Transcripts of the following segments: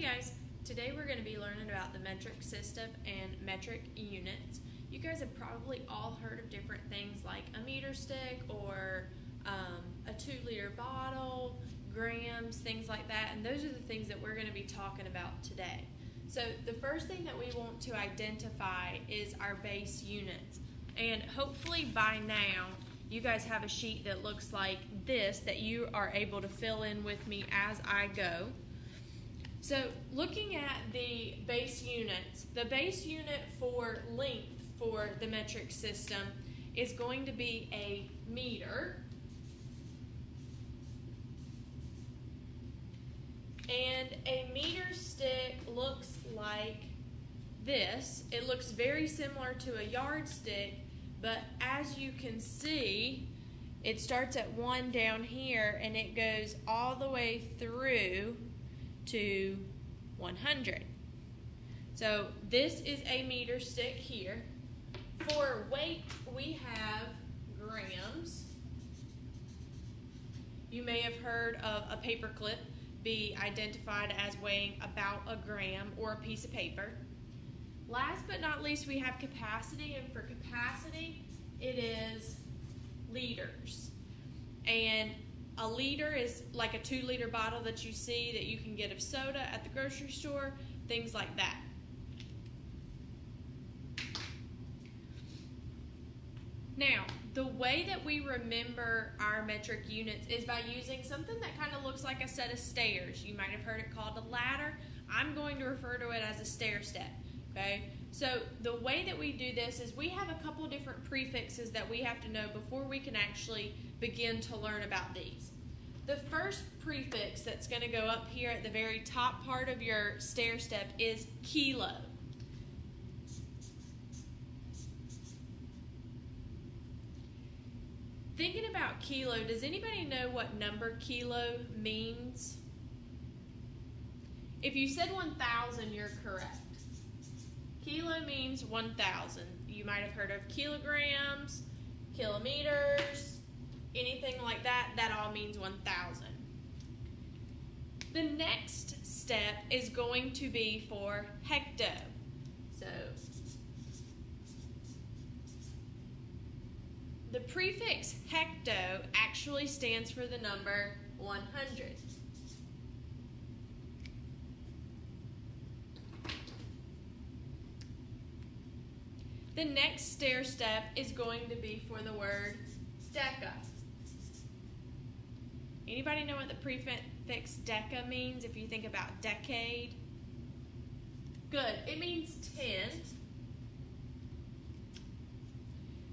guys, today we're going to be learning about the metric system and metric units. You guys have probably all heard of different things like a meter stick or a 2-liter bottle, grams, things like that, and those are the things that we're going to be talking about today. So the first thing that we want to identify is our base units, and hopefully by now you guys have a sheet that looks like this that you are able to fill in with me as I go. So looking at the base units, the base unit for length for the metric system is going to be a meter. And a meter stick looks like this. It looks very similar to a yardstick, but as you can see, it starts at 1 down here and it goes all the way through to 100. So this is a meter stick here. For weight, we have grams. You may have heard of a paper clip be identified as weighing about a gram or a piece of paper. Last but not least, we have capacity, and for capacity, it is liters. And a liter is like a 2-liter bottle that you see that you can get of soda at the grocery store, things like that. Now, the way that we remember our metric units is by using something that kind of looks like a set of stairs. You might have heard it called a ladder. I'm going to refer to it as a stair step. Okay? So the way that we do this is we have a couple different prefixes that we have to know before we can actually begin to learn about these. The first prefix that's going to go up here at the very top part of your stair step is kilo. Thinking about kilo, does anybody know what number kilo means? If you said 1,000, you're correct. Kilo means 1,000. You might have heard of kilograms, kilometers, anything like that. That all means 1,000. The next step is going to be for hecto. So the prefix hecto actually stands for the number 100. The next stair step is going to be for the word deca. Anybody know what the prefix deca means if you think about decade? Good. It means 10.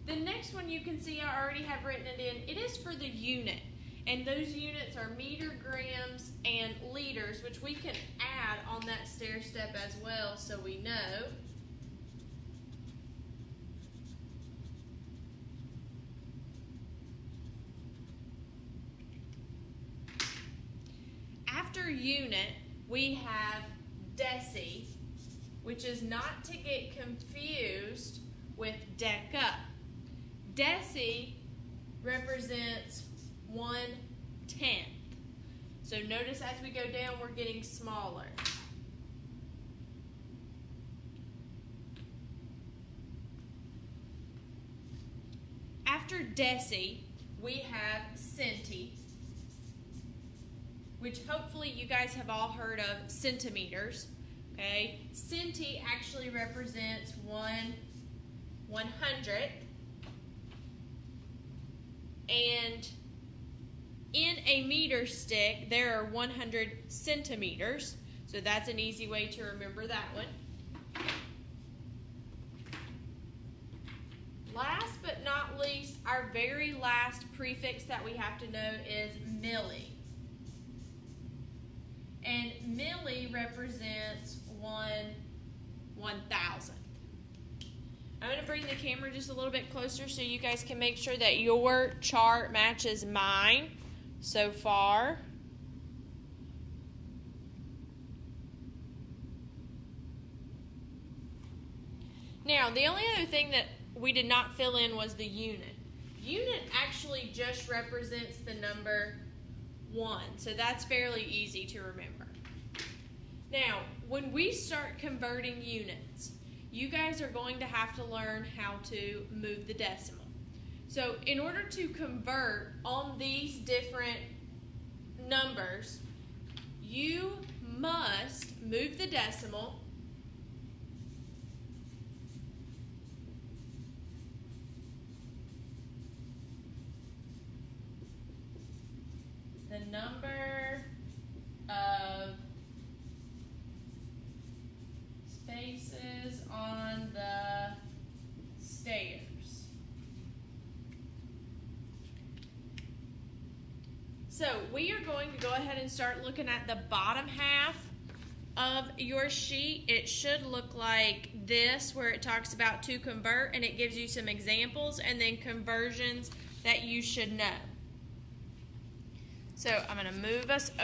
The next one you can see I already have written it in. It is for the unit. And those units are meter, grams, and liters, which we can add on that stair step as well so we know. After unit, we have deci, which is not to get confused with deca. Deci represents 1/10. So notice as we go down, we're getting smaller. After deci, we have centi, which hopefully you guys have all heard of centimeters. Okay, centi actually represents 1/100. And in a meter stick, there are 100 centimeters. So that's an easy way to remember that one. Last but not least, our very last prefix that we have to know is milli. And milli represents 1/1000. I'm going to bring the camera just a little bit closer so you guys can make sure that your chart matches mine so far. Now, the only other thing that we did not fill in was the unit. Unit actually just represents the number 1, so that's fairly easy to remember. Now, when we start converting units, you guys are going to have to learn how to move the decimal. So in order to convert on these different numbers, you must move the decimal the number of spaces on the stairs. So we are going to go ahead and start looking at the bottom half of your sheet. It should look like this, where it talks about to convert, and it gives you some examples and then conversions that you should know. So I'm going to move us over.